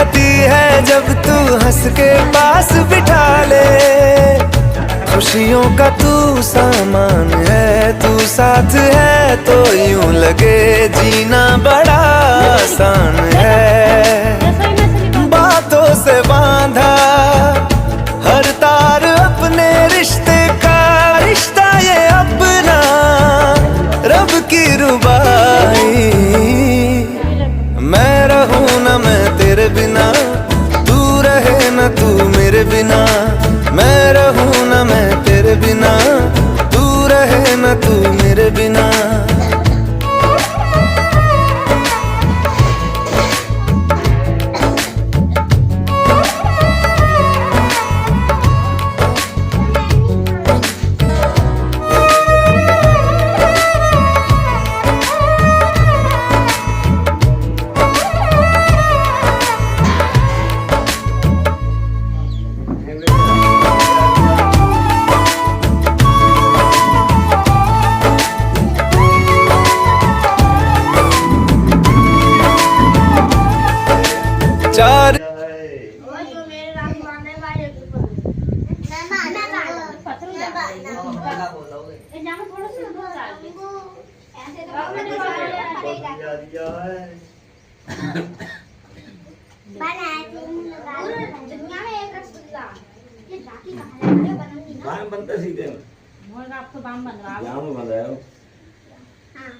होती है जब तू हंस के पास बिठा ले। खुशियों का तू सामान है, तू साथ है तो यूं लगे जीना बड़ा आसान है। बातों से बांधा हर तार अपने रिश्ते का, रिश्ता ये अपना रब की रुबाई। मैं रहूं न मैं तेरे बिना, तू रहे न तू मेरे बिना। मैं रहूं न मैं तेरे बिना, तू रहे न तू मेरे बिना। चार बनते सीधे आपको बाम बन रहा है। जाम बन रहा है। हाँ।